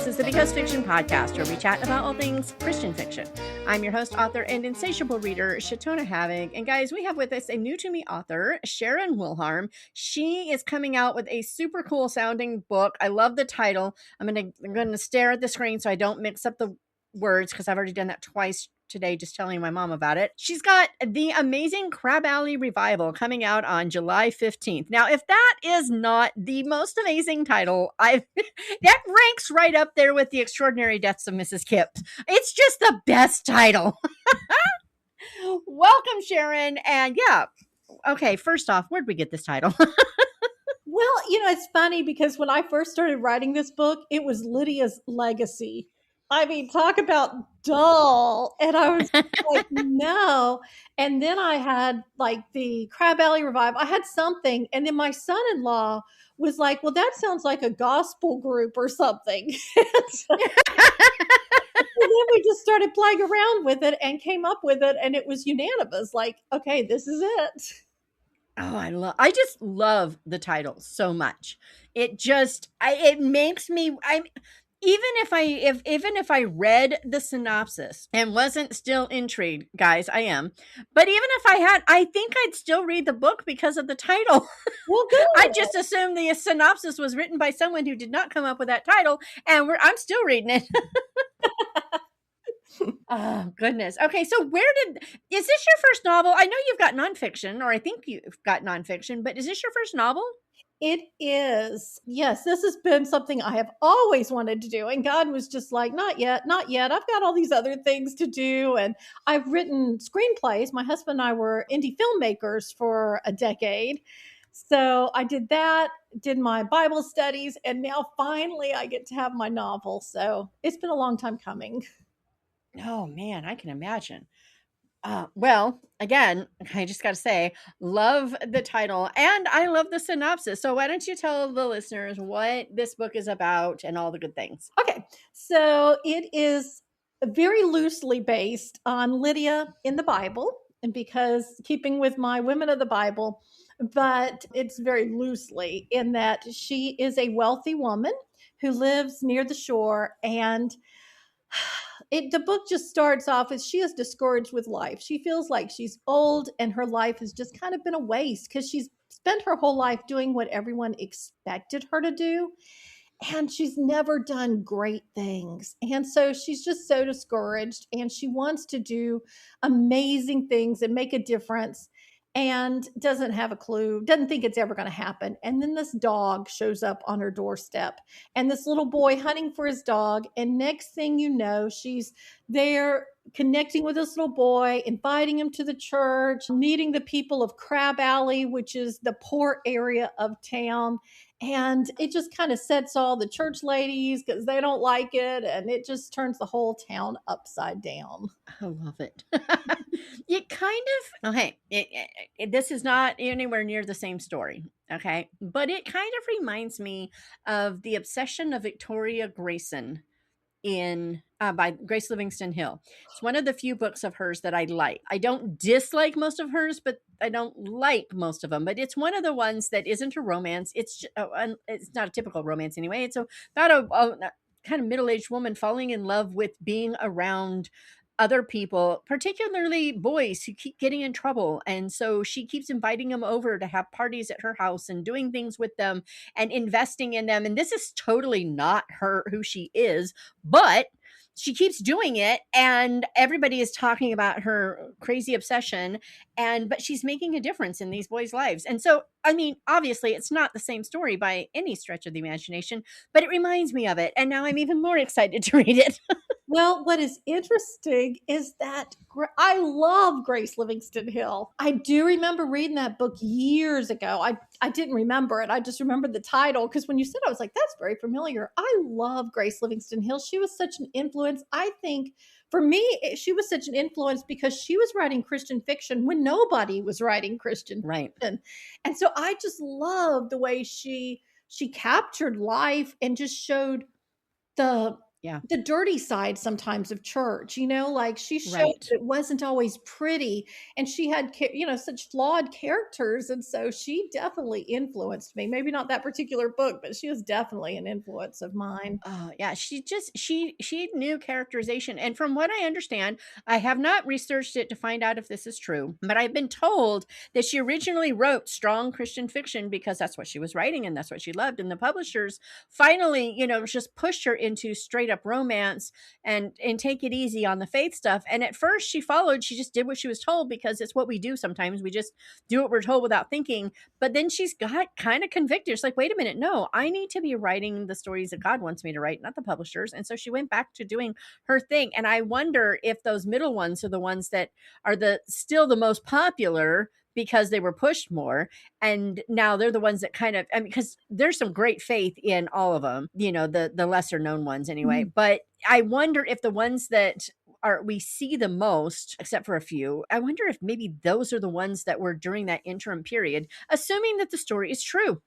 This is the Because Fiction Podcast, where we chat about all things Christian fiction. I'm your host, author, and insatiable reader, Shatona Havoc. And guys, we have with us a new to me author, Sharon Wilharm. She is coming out with a super cool sounding book. I love the title. I'm gonna stare at the screen so I don't mix up the words, because I've already done that twice today, just telling my mom about it. She's got The Amazing Crab Alley Revival coming out on July 15th. Now, if that is not the most amazing title, that ranks right up there with The Extraordinary Deaths of Mrs. Kipps. It's just the best title. Welcome, Sharon. And yeah, okay, first off, where'd we get this title? Well, it's funny because when I first started writing this book, it was Lydia's legacy. I mean, talk about dull. And I was like, no. And then I had like the Crab Alley Revival. I had something. And then my son-in-law was like, well, that sounds like a gospel group or something. And then we just started playing around with it and came up with it. And it was unanimous. Like, okay, this is it. Oh, I just love the title so much. It just, it makes me, even if I read the synopsis and wasn't still intrigued, guys, I am. But even if I had, I think I'd still read the book because of the title. Well, good. I just assumed the synopsis was written by someone who did not come up with that title, and I'm still reading it. Oh, goodness. Okay, so is this your first novel? I know you've got nonfiction, or I think you've got nonfiction, but is this your first novel? It is. Yes, this has been something I have always wanted to do. And God was just like, not yet, not yet. I've got all these other things to do. And I've written screenplays. My husband and I were indie filmmakers for a decade. So I did that, did my Bible studies, and now finally I get to have my novel. So it's been a long time coming. Oh, man, I can imagine. Well, again, I just got to say, love the title and I love the synopsis. So why don't you tell the listeners what this book is about and all the good things? Okay, so it is very loosely based on Lydia in the Bible, and because keeping with my Women of the Bible, but it's very loosely in that she is a wealthy woman who lives near the shore, and the book just starts off as she is discouraged with life. She feels like she's old and her life has just kind of been a waste because she's spent her whole life doing what everyone expected her to do. And she's never done great things. And so she's just so discouraged and she wants to do amazing things and make a difference and doesn't have a clue, doesn't think it's ever going to happen. And then this dog shows up on her doorstep and this little boy hunting for his dog. And next thing you know, she's there connecting with this little boy, inviting him to the church, meeting the people of Crab Alley, which is the poor area of town. And it just kind of sets all the church ladies because they don't like it. And it just turns the whole town upside down. I love it. It kind of, okay, this is not anywhere near the same story, okay? But it kind of reminds me of The Obsession of Victoria Grayson by Grace Livingston Hill. It's one of the few books of hers that I like. I don't dislike most of hers, but I don't like most of them. But it's one of the ones that isn't a romance. It's not a typical romance anyway. It's about a kind of middle-aged woman falling in love with being around other people, particularly boys who keep getting in trouble. And so she keeps inviting them over to have parties at her house and doing things with them and investing in them. And this is totally not who she is, but she keeps doing it and everybody is talking about her crazy obsession, but she's making a difference in these boys' lives. And so, I mean, obviously it's not the same story by any stretch of the imagination, but it reminds me of it. And now I'm even more excited to read it. Well, what is interesting is that I love Grace Livingston Hill. I do remember reading that book years ago. I didn't remember it. I just remembered the title because when you said it, I was like, that's very familiar. I love Grace Livingston Hill. She was such an influence. I think for me, she was such an influence because she was writing Christian fiction when nobody was writing Christian fiction. And so I just love the way she captured life and just showed the Yeah. the dirty side sometimes of church, like she showed Right. that it wasn't always pretty, and she had, such flawed characters. And so she definitely influenced me. Maybe not that particular book, but she was definitely an influence of mine. Oh, yeah, she knew characterization, and from what I understand, I have not researched it to find out if this is true, but I've been told that she originally wrote strong Christian fiction because that's what she was writing and that's what she loved, and the publishers finally, just pushed her into straight up romance and take it easy on the faith stuff. And at first she just did what she was told because it's what we do sometimes. We just do what we're told without thinking. But then she's got kind of convicted. It's like, wait a minute, no, I need to be writing the stories that God wants me to write, not the publishers. And so she went back to doing her thing. And I wonder if those middle ones are the ones that are still the most popular because they were pushed more. And now they're the ones that because there's some great faith in all of them, the lesser known ones anyway. Mhm. But I wonder if the ones that we see the most, except for a few. I wonder if maybe those are the ones that were during that interim period, assuming that the story is true.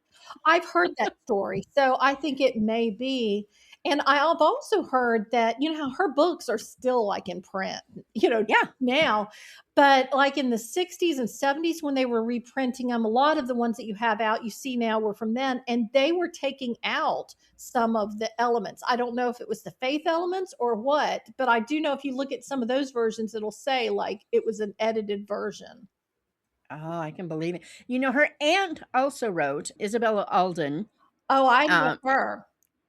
I've heard that story, so I think it may be. And I've also heard that, how her books are still like in print, Yeah. now, but like in the 60s and 70s when they were reprinting them, a lot of the ones that you have out, you see now were from then, and they were taking out some of the elements. I don't know if it was the faith elements or what, but I do know if you look at some of those versions, it'll say like it was an edited version. Oh, I can believe it. Her aunt also wrote Isabella Alden. Oh, I know Um, her.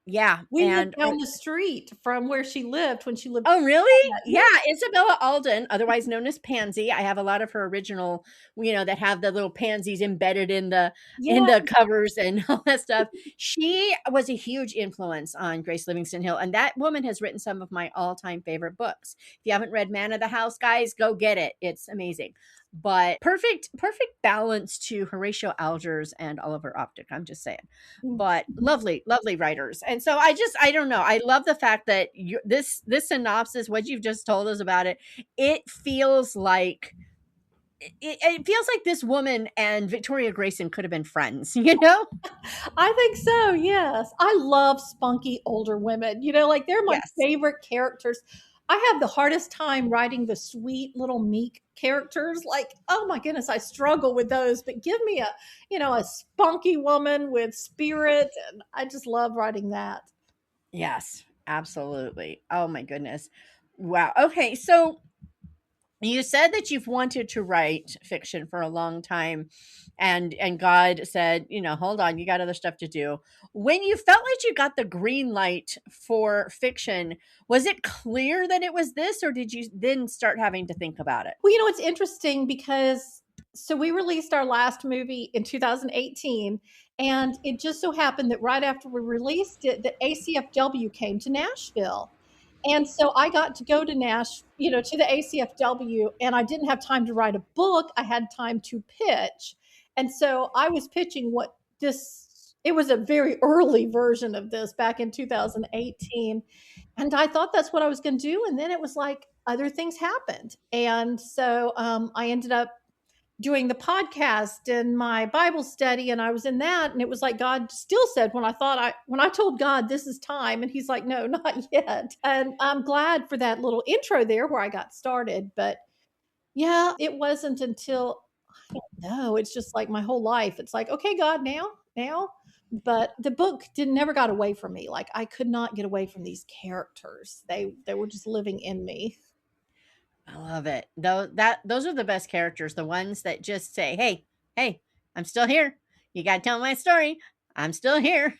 yeah. We lived And down the street from where she lived when she lived oh, in really? yeah. Yeah, Isabella Alden, otherwise known as Pansy. I have a lot of her original, that have the little pansies embedded in Yeah. the covers and all that stuff. She was a huge influence on Grace Livingston Hill, and that woman has written some of my all-time favorite books. If you haven't read Man of the House, guys, go get it. It's amazing. But perfect balance to Horatio Alger's and Oliver Optic. I'm just saying, but Mhm. lovely, lovely writers. And so I don't know. I love the fact that this synopsis, what you've just told us about it, it feels like it feels like this woman and Victoria Grayson could have been friends, you know? I think so, yes. I love spunky older women, like, they're my Yes. favorite characters. I have the hardest time writing the sweet little meek characters, like, oh my goodness, I struggle with those, but give me a spunky woman with spirit, and I just love writing that. Yes, absolutely. Oh my goodness. Wow. Okay, so you said that you've wanted to write fiction for a long time, and God said, hold on, you got other stuff to do. When you felt like you got the green light for fiction, was it clear that it was this, or did you then start having to think about it? Well, it's interesting because so we released our last movie in 2018, and it just so happened that right after we released it, the ACFW came to Nashville. And so I got to go to to the ACFW, and I didn't have time to write a book. I had time to pitch. And so I was pitching it was a very early version of this back in 2018. And I thought that's what I was going to do. And then it was like other things happened. And so I ended up doing the podcast and my Bible study, and I was in that. And it was like God still said when I told God this is time, and He's like, no, not yet. And I'm glad for that little intro there where I got started. But yeah, it wasn't until no, it's just like my whole life. It's like, okay, God, now. But the book didn't never got away from me. Like I could not get away from these characters. They were just living in me. I love it. Those are the best characters, the ones that just say, "Hey, hey, I'm still here. You got to tell my story. I'm still here."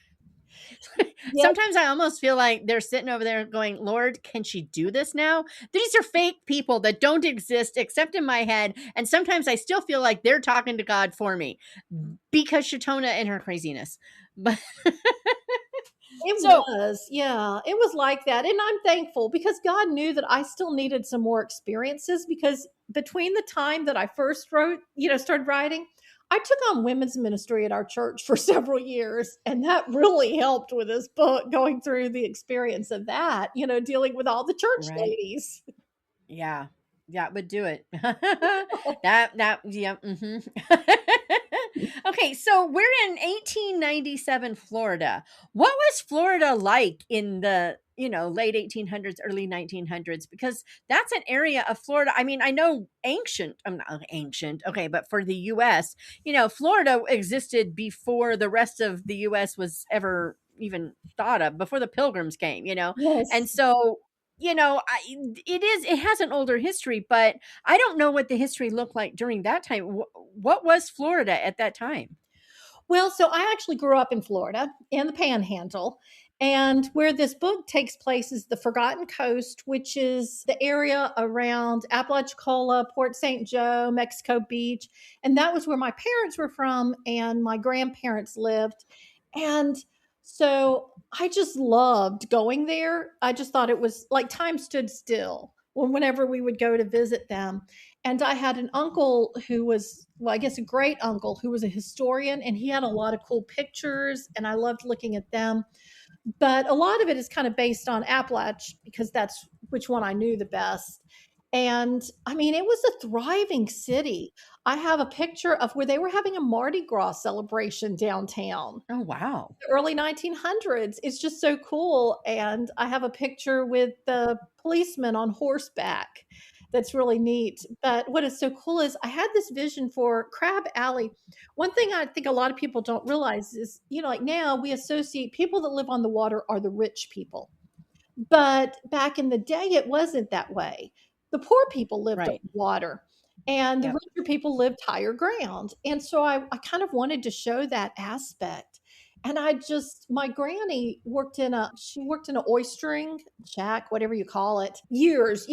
Yep. Sometimes I almost feel like they're sitting over there going, Lord, can she do this now? These are fake people that don't exist except in my head. And sometimes I still feel like they're talking to God for me because Shatona and her craziness. But It so, was, yeah, it was like that, and I'm thankful because God knew that I still needed some more experiences because between the time that I first started writing, I took on women's ministry at our church for several years, and that really helped with this book, going through the experience of that, dealing with all the church right. ladies. Yeah. That would do it. Yeah. Okay, so we're in 1897 Florida. What was Florida like in the late 1800s, early 1900s, because that's an area of Florida. I mean, I know ancient, I'm not ancient, okay, but for the US, Florida existed before the rest of the US was ever even thought of, before the pilgrims came, Yes. and so it has an older history, but I don't know what the history looked like during that time. What was Florida at that time? Well, so I actually grew up in Florida in the Panhandle. And where this book takes place is the Forgotten Coast, which is the area around Apalachicola, Port St. Joe, Mexico Beach. And that was where my parents were from and my grandparents lived. And so I just loved going there. I just thought it was like time stood still whenever we would go to visit them. And I had an uncle who was, well, I guess a great uncle who was a historian, and he had a lot of cool pictures, and I loved looking at them. But a lot of it is kind of based on Appalach because that's which one I knew the best. And I mean, it was a thriving city. I have a picture of where they were having a Mardi Gras celebration downtown, Oh, wow. the early 1900s. It's just so cool. And I have a picture with the policeman on horseback. That's really neat. But what is so cool is I had this vision for Crab Alley. One thing I think a lot of people don't realize is, like now we associate people that live on the water are the rich people. But back in the day, it wasn't that way. The poor people lived on Right. water and the Yep. richer people lived higher ground. And so I kind of wanted to show that aspect. And my granny she worked in an oystering shack, whatever you call it, years,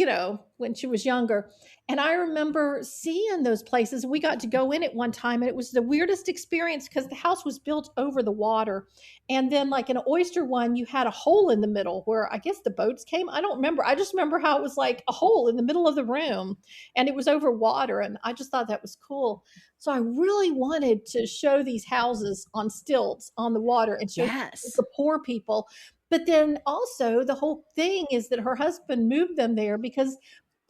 when she was younger. And I remember seeing those places. We got to go in at one time, and it was the weirdest experience because the house was built over the water. And then, like an oyster one, you had a hole in the middle where I guess the boats came. I don't remember. I just remember how it was like a hole in the middle of the room and it was over water. And I just thought that was cool. So I really wanted to show these houses on stilts on the water and show Yes. the poor people. But then also, the whole thing is that her husband moved them there because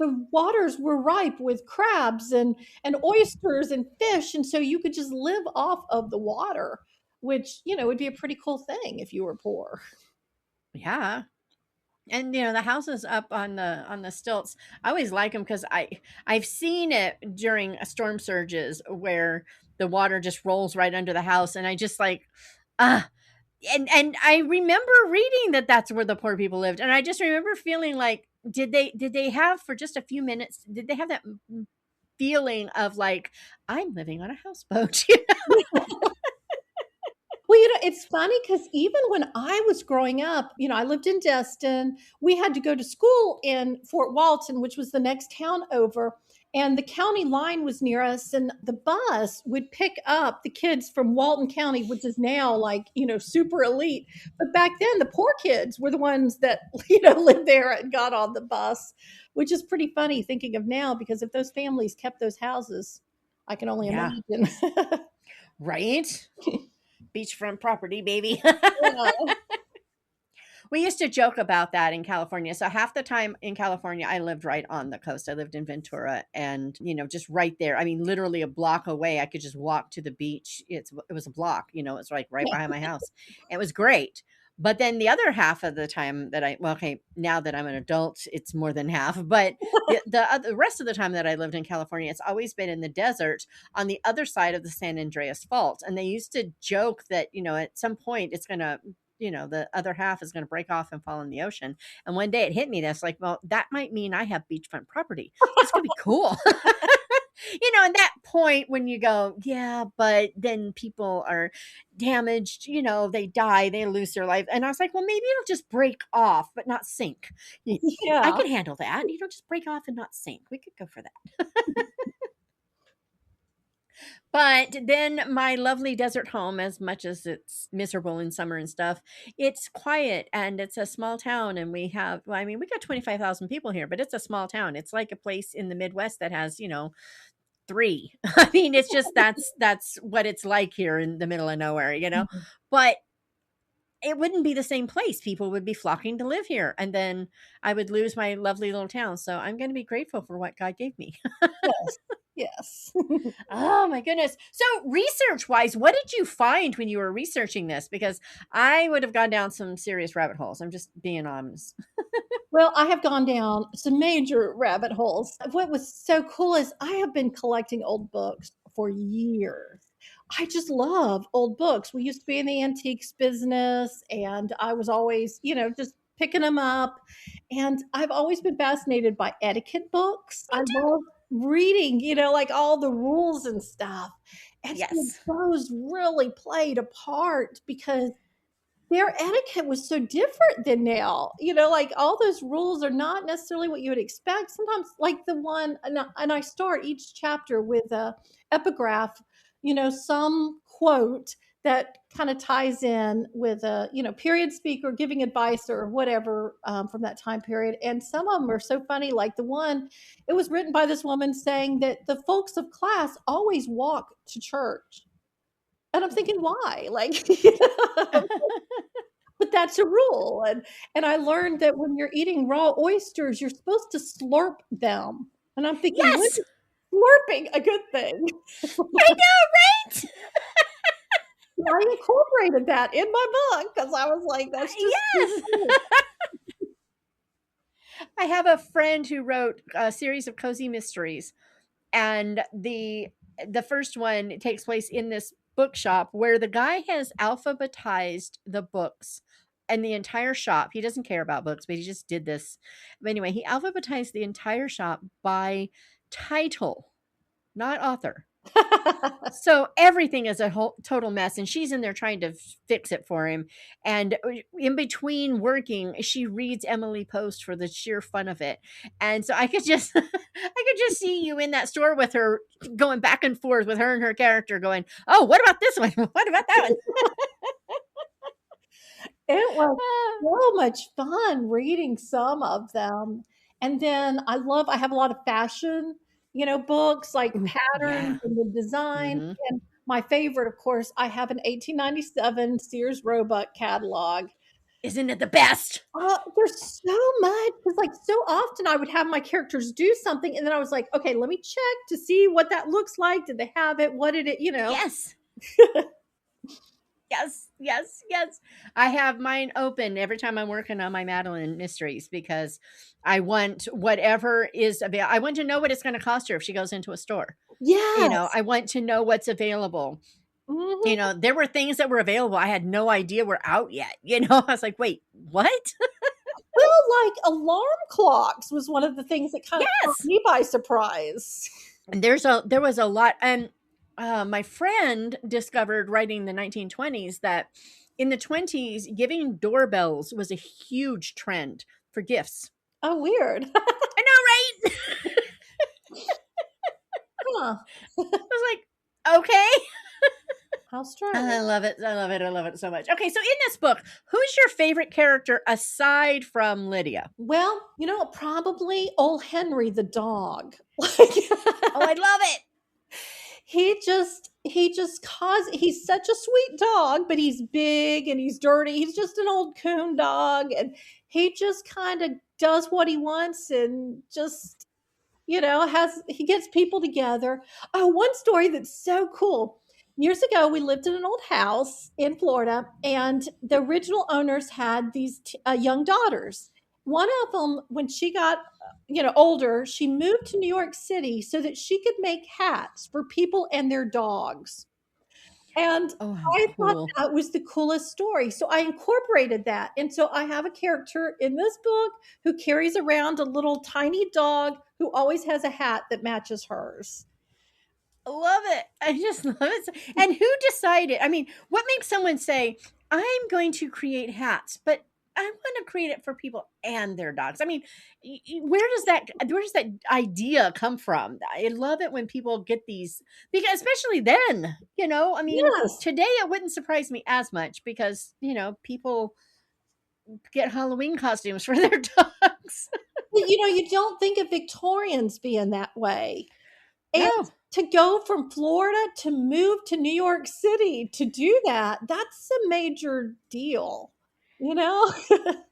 the waters were ripe with crabs and oysters and fish. And so you could just live off of the water, which, would be a pretty cool thing if you were poor. Yeah. And the houses up on the stilts, I always like them because I've seen it during storm surges where the water just rolls right under the house, and I just like, ah, and I remember reading that that's where the poor people lived, and I just remember feeling like, did they have, for just a few minutes, did they have that feeling of like, I'm living on a houseboat? Well, it's funny because even when I was growing up, I lived in Destin. We had to go to school in Fort Walton, which was the next town over. And the county line was near us, and the bus would pick up the kids from Walton County, which is now like, super elite. But back then, the poor kids were the ones that, lived there and got on the bus, which is pretty funny thinking of now because if those families kept those houses, I can only Yeah, imagine. right. Beachfront property, baby. Yeah. We used to joke about that in California. So half the time in California, I lived right on the coast. I lived in Ventura, and just right there. I mean, literally a block away, I could just walk to the beach. It was a block. It's like right behind my house. It was great. But then the other half of the time okay, now that I'm an adult, it's more than half. But the rest of the time that I lived in California, it's always been in the desert on the other side of the San Andreas Fault. And they used to joke that, at some point it's going to, the other half is going to break off and fall in the ocean. And one day it hit me that's like, well, that might mean I have beachfront property. This could be cool. And that point when you go, yeah, but then people are damaged, they die, they lose their life. And I was like, well, maybe it'll just break off, but not sink. I Yeah. could handle that. Just break off and not sink. We could go for that. But then my lovely desert home, as much as it's miserable in summer and stuff, it's quiet and it's a small town. And well, I mean, we got 25,000 people here, but it's a small town. It's like a place in the Midwest that has, three. I mean, it's just that's what it's like here in the middle of nowhere. Mhm. But it wouldn't be the same place. People would be flocking to live here. And then I would lose my lovely little town. So I'm going to be grateful for what God gave me. Yes. Yes. Oh my goodness. So research wise, what did you find when you were researching this? Because I would have gone down some serious rabbit holes. I'm just being honest. Well, I have gone down some major rabbit holes. What was so cool is I have been collecting old books for years. I just love old books. We used to be in the antiques business, and I was always, just picking them up. And I've always been fascinated by etiquette books. Me I too. love reading, like all the rules and stuff. And so Yes. those really played a part because their etiquette was so different than now. Like all those rules are not necessarily what you would expect. Sometimes, like the one, and I start each chapter with a epigraph, some quote that kind of ties in with a, period speaker giving advice or whatever from that time period. And some of them are so funny. Like the one, it was written by this woman saying that the folks of class always walk to church. And I'm thinking, why? Like, but that's a rule. And I learned that when you're eating raw oysters, you're supposed to slurp them. And I'm thinking, when Yes. is slurping a good thing? I know, right? I incorporated that in my book because I was like, that's just too Yes. funny. I have a friend who wrote a series of cozy mysteries, and the first one takes place in this bookshop where the guy has alphabetized the books and the entire shop. He doesn't care about books, but he just did this. But anyway, he alphabetized the entire shop by title, not author. So everything is a whole total mess, and she's in there trying to fix it for him. And in between working, she reads Emily Post for the sheer fun of it. And so I could just, I could just see you in that store with her, going back and forth with her and her character, going, "Oh, what about this one? What about that one?" It was so much fun reading some of them. And then I have a lot of fashion, books like patterns Yeah. and the design. Hmm. And my favorite, of course, I have an 1897 Sears Roebuck catalog. Isn't it the best? There's so much because, like, so often I would have my characters do something, and then I was like, okay, let me check to see what that looks like. Did they have it? What did it? Yes. Yes, yes, yes. I have mine open every time I'm working on my Madeline mysteries because I want whatever is available. I want to know what it's going to cost her if she goes into a store. Yes. I want to know what's available. Mhm. There were things that were available I had no idea were out yet. I was like, wait, what? Well, like alarm clocks was one of the things that kind of caught Yes. me by surprise. And there was a lot. And my friend discovered writing the 1920s that in the 20s, giving doorbells was a huge trend for gifts. Oh, weird. I know, right? Huh. I was like, okay. How I strange. love it. I love it. I love it so much. Okay, so in this book, who's your favorite character aside from Lydia? Well, probably old Henry the dog. Oh, I love it. He just cause he's such a sweet dog, but he's big and he's dirty. He's just an old coon dog, and he just kind of does what he wants and just has he gets people together. Oh, one story that's so cool. Years ago, we lived in an old house in Florida, and the original owners had these young daughters. One of them, when she got older, she moved to New York City so that she could make hats for people and their dogs. And Oh, how I thought cool. that was the coolest story. So I incorporated that. And so I have a character in this book who carries around a little tiny dog who always has a hat that matches hers. I love it. I just love it. And who decided? I mean, what makes someone say, I'm going to create hats, but I want to create it for people and their dogs? I mean, where does that idea come from? I love it when people get these, because especially then, I mean, Yes. today it wouldn't surprise me as much because, people get Halloween costumes for their dogs. But you don't think of Victorians being that way. And No. to go from Florida to move to New York City to do that, that's a major deal, you know?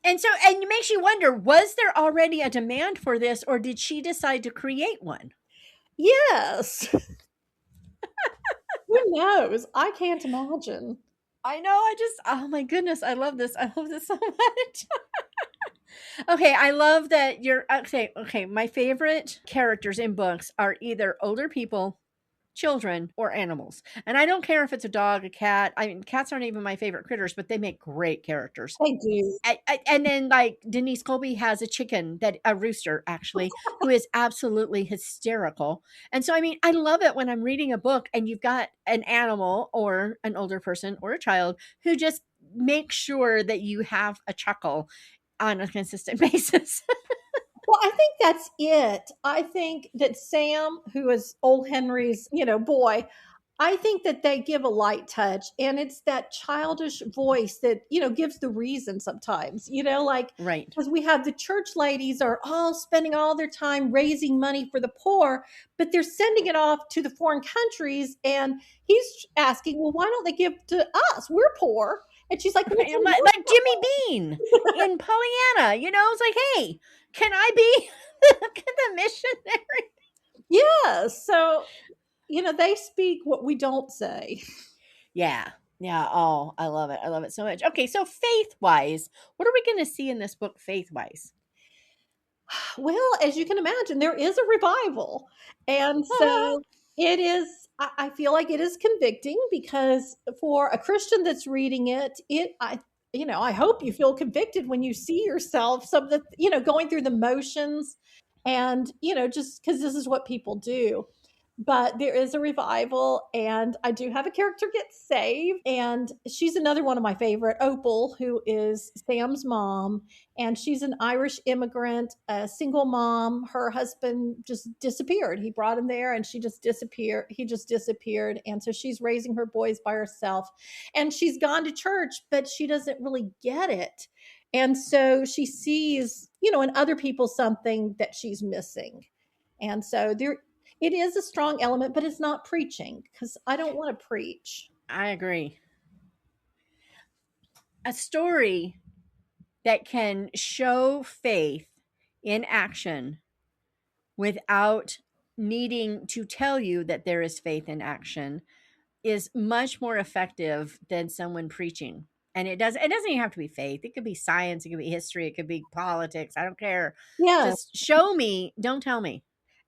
And it makes you wonder, was there already a demand for this, or did she decide to create one? Yes. Who knows? I can't imagine. I know. Oh my goodness, I love this. I love this so much. Okay, I love that you're okay. Okay, my favorite characters in books are either older people, children, or animals. And I don't care if it's a dog, a cat. I mean, cats aren't even my favorite critters, but they make great characters. They do. And then like Denise Colby has a chicken that a rooster actually who is absolutely hysterical. And so I mean, I love it when I'm reading a book and you've got an animal or an older person or a child who just makes sure that you have a chuckle on a consistent basis. Well, I think that's it. I think that Sam, who is old Henry's, boy, I think that they give a light touch, and it's that childish voice that, gives the reason sometimes, like, Right. because we have the church ladies are all spending all their time raising money for the poor, but they're sending it off to the foreign countries. And he's asking, well, why don't they give to us? We're poor. And she's like, well, it's Right. Like Jimmy Bean in Pollyanna, it's like, hey, can I be the missionary? yeah. So, they speak what we don't say. Yeah. Yeah. Oh, I love it. I love it so much. Okay. So, faith wise, what are we going to see in this book, faith wise? Well, as you can imagine, there is a revival. And so it is, I feel like it is convicting because for a Christian that's reading it, I hope you feel convicted when you see yourself, some of the, going through the motions and, just because this is what people do. But there is a revival, and I do have a character get saved, and she's another one of my favorite, Opal, who is Sam's mom, and she's an Irish immigrant, a single mom. Her husband just disappeared. He brought him there, and she just disappeared. He just disappeared, and so she's raising her boys by herself, and she's gone to church, but she doesn't really get it. And so she sees, in other people something that she's missing. And so there it is a strong element, but it's not preaching because I don't want to preach. I agree. A story that can show faith in action without needing to tell you that there is faith in action is much more effective than someone preaching. And it doesn't even have to be faith. It could be science, it could be history, it could be politics. I don't care. Yeah. Just show me, don't tell me.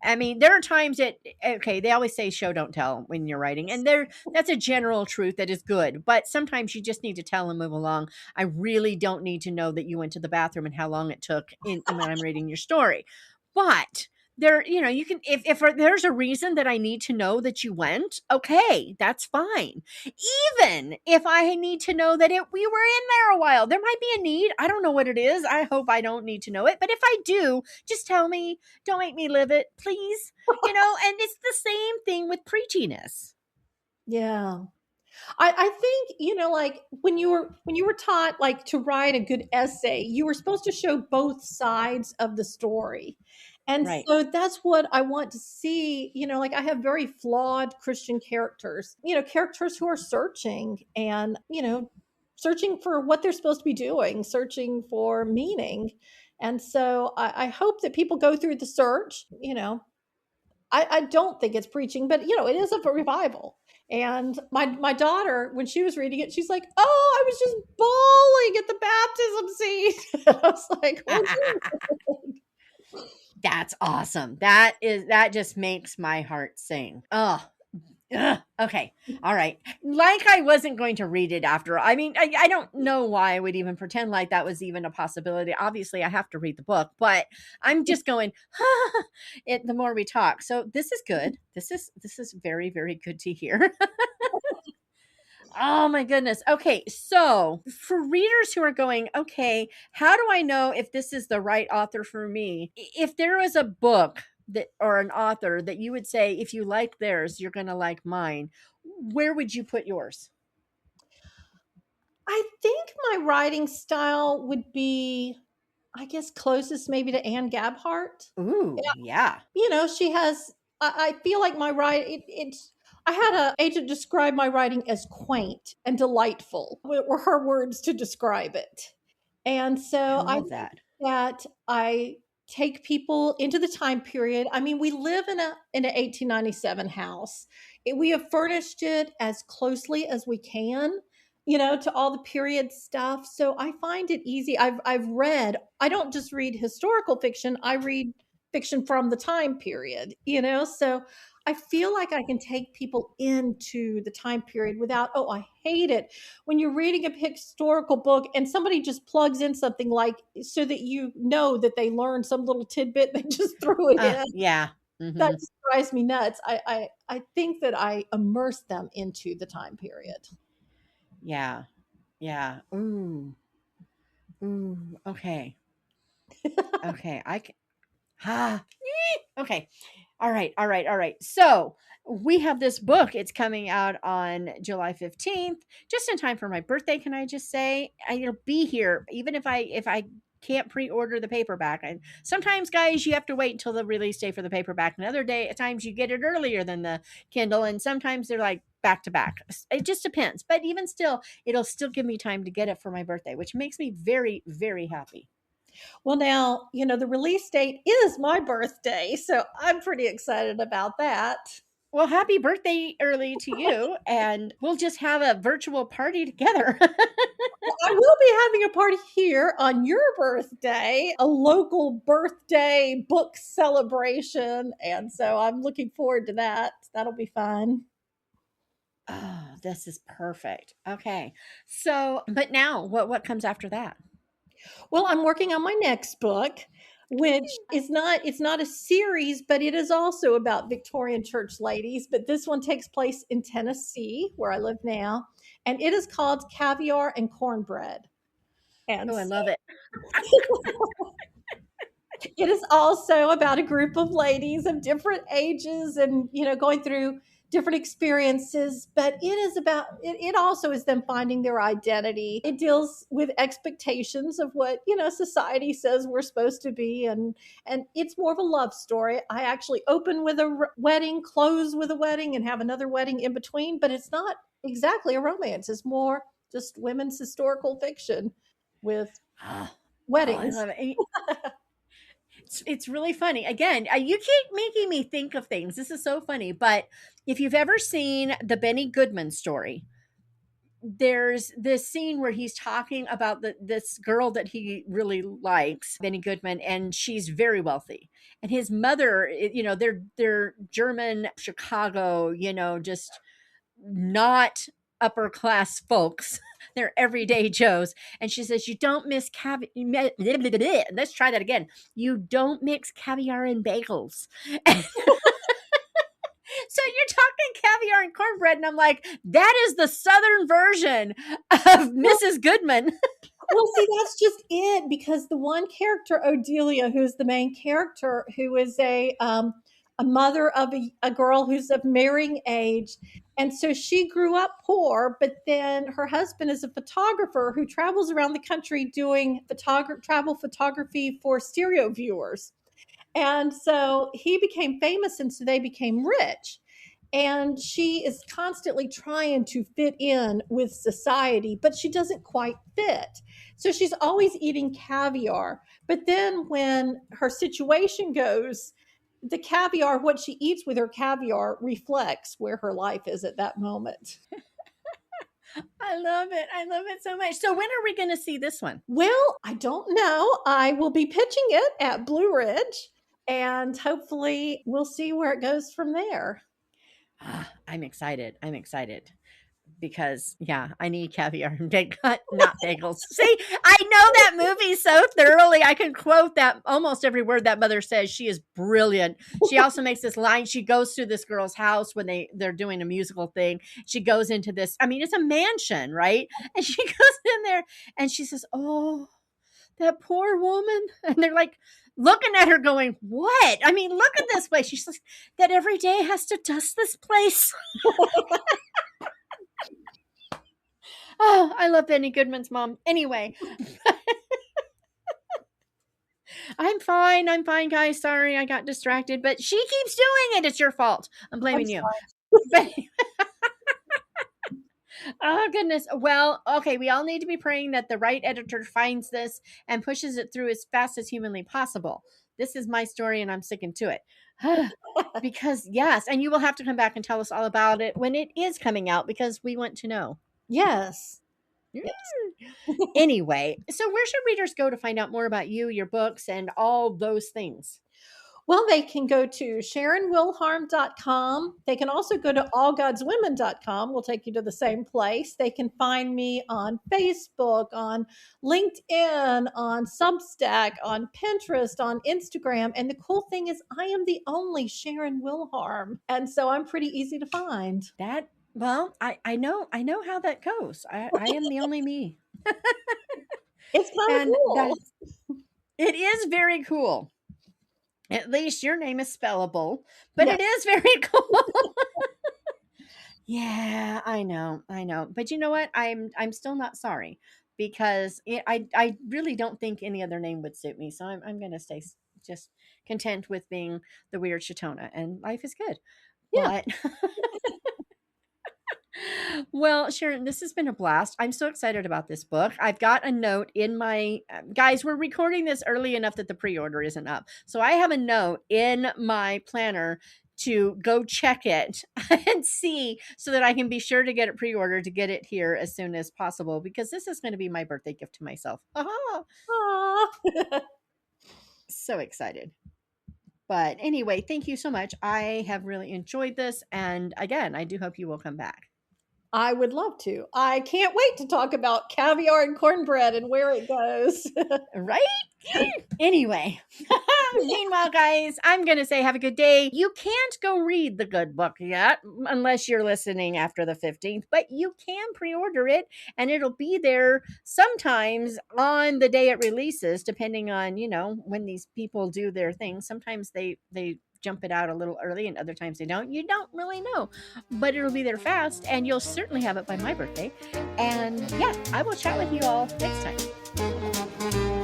I mean, there are times that okay, they always say show don't tell when you're writing. And that's a general truth that is good, but sometimes you just need to tell and move along. I really don't need to know that you went to the bathroom and how long it took when I'm reading your story. But there, you can if there's a reason that I need to know that you went, okay, that's fine. Even if I need to know that we were in there a while, there might be a need. I don't know what it is. I hope I don't need to know it, but if I do, just tell me. Don't make me live it, please. And it's the same thing with preachiness. Yeah. I think, like when you were taught like to write a good essay, you were supposed to show both sides of the story. And Right. so that's what I want to see. Like I have very flawed Christian characters, characters who are searching and, searching for what they're supposed to be doing, searching for meaning. And so I hope that people go through the search. I don't think it's preaching, but it is a revival. And my daughter, when she was reading it, she's like, "Oh, I was just bawling at the baptism scene." I was like, That's awesome. That just makes my heart sing. Oh, ugh. Okay. All right. Like I wasn't going to read it after. I mean, I don't know why I would even pretend like that was even a possibility. Obviously, I have to read the book, but I'm just going, the more we talk. So this is good. This is very, very good to hear. Oh my goodness. Okay, so for readers who are going, okay, how do I know if this is the right author for me? If there was a book that or an author that you would say if you like theirs, you're going to like mine, where would you put yours? I think my writing style would be, I guess, closest maybe to Anne Gabhart. Ooh, yeah. She has. I feel like my writing. It's. I had an agent describe my writing as quaint and delightful. Were her words to describe it, and I so I love think that. that I take people into the time period. I mean, we live in an 1897 house. We have furnished it as closely as we can, to all the period stuff. So I find it easy. I've read. I don't just read historical fiction. I read fiction from the time period. So I feel like I can take people into the time period without, oh, I hate it when you're reading a historical book and somebody just plugs in something like so that that they learned some little tidbit, they just threw it in. Yeah. That Hmm. just drives me nuts. I think that I immerse them into the time period. Yeah. Yeah. Ooh. Ooh. Okay. Okay. I can. Ah. Okay. All right. All right. All right. So we have this book. It's coming out on July 15th, just in time for my birthday. Can I just say it'll be here, even if I can't pre-order the paperback. Sometimes, guys, you have to wait until the release day for the paperback. Another day, at times you get it earlier than the Kindle, and sometimes they're like back to back. It just depends. But even still, it'll still give me time to get it for my birthday, which makes me very, very happy. Well, now, the release date is my birthday, so I'm pretty excited about that. Well, happy birthday early to you, and we'll just have a virtual party together. I will be having a party here on your birthday, a local birthday book celebration. And so I'm looking forward to that. That'll be fun. Oh, this is perfect. Okay. So, but now what comes after that? Well, I'm working on my next book, which is not it's not a series, but it is also about Victorian church ladies, but this one takes place in Tennessee, where I live now, and it is called Caviar and Cornbread. And Oh, I love it. it is also about a group of ladies of different ages and going through different experiences, but it also is them finding their identity. It deals with expectations of what society says we're supposed to be, and it's more of a love story. I actually open with a wedding, close with a wedding, and have another wedding in between, but it's not exactly a romance. It's more just women's historical fiction with Oh, oh, I weddings. love it. It's really funny. Again, you keep making me think of things. This is so funny. But if you've ever seen the Benny Goodman story, there's this scene where he's talking about this girl that he really likes, Benny Goodman, and she's very wealthy. And his mother, they're German Chicago, just not upper class folks. They're everyday Joes. And she says, you don't miss caviar. Let's try that again. You don't mix caviar and bagels. So you're talking caviar and cornbread, and I'm like, that is the Southern version of Well, Mrs. Goodman. Well, see, that's just it because the one character, Odelia, who's the main character, who is a mother of a girl who's of marrying age, and so she grew up poor, but then her husband is a photographer who travels around the country doing travel photography for stereo viewers. And so he became famous, and so they became rich. And she is constantly trying to fit in with society, but she doesn't quite fit. So she's always eating caviar. But then when her situation goes, the caviar, what she eats with her caviar, reflects where her life is at that moment. I love it. I love it so much. So when are we going to see this one? Well, I don't know. I will be pitching it at Blue Ridge, and hopefully we'll see where it goes from there. I'm excited. I'm excited because yeah, I need caviar and not bagels. See, I know that movie so thoroughly. I can quote that almost every word that mother says. She is brilliant. She also makes this line. She goes to this girl's house when they're doing a musical thing. She goes into this. I mean, it's a mansion, right? And she goes in there and she says, "Oh, that poor woman," and they're like looking at her going, "What? I mean, look at this place." She's like, "That every day has to dust this place." Oh, I love Benny Goodman's mom. Anyway, I'm fine. I'm fine, guys. Sorry, I got distracted, but she keeps doing it. It's your fault. I'm I'm blaming you. sorry. But oh goodness. Well, okay. We all need to be praying that the right editor finds this and pushes it through as fast as humanly possible. this is my story and I'm sticking to it. Because, yes, and you will have to come back and tell us all about it when it is coming out because we want to know. Yes. Mm. Yes. Anyway, so where should readers go to find out more about you, your books, and all those things? Well, they can go to SharonWilharm.com. They can also go to allgodswomen.com. We'll take you to the same place. They can find me on Facebook, on LinkedIn, on Substack, on Pinterest, on Instagram. And the cool thing is, I am the only Sharon Wilharm. And so I'm pretty easy to find. That, well, I know how that goes. I am the only me. It's kind of And cool. that's it is very cool. At least your name is spellable, but Yeah. it is very cool. Yeah, I know, I know. But you know what? I'm still not sorry because I really don't think any other name would suit me. So I'm gonna stay just content with being the weird Chitona, and life is good. Yeah. But well, Sharon, this has been a blast. I'm so excited about this book. I've got a note in my guys, we're recording this early enough that the pre order isn't up. So I have a note in my planner to go check it and see so that I can be sure to get it pre ordered to get it here as soon as possible because this is going to be my birthday gift to myself. Aha! Aw. So excited. But anyway, thank you so much. I have really enjoyed this. And again, I do hope you will come back. I would love to. I can't wait to talk about caviar and cornbread and where it goes. Right? Anyway, meanwhile, guys, I'm going to say have a good day. You can't go read the good book yet unless you're listening after the 15th, but you can pre order it and it'll be there sometimes on the day it releases, depending on, you know, when these people do their thing. Sometimes they jump it out a little early and other times they don't. You don't really know, but it'll be there fast and you'll certainly have it by my birthday. And yeah, I will chat with you all next time.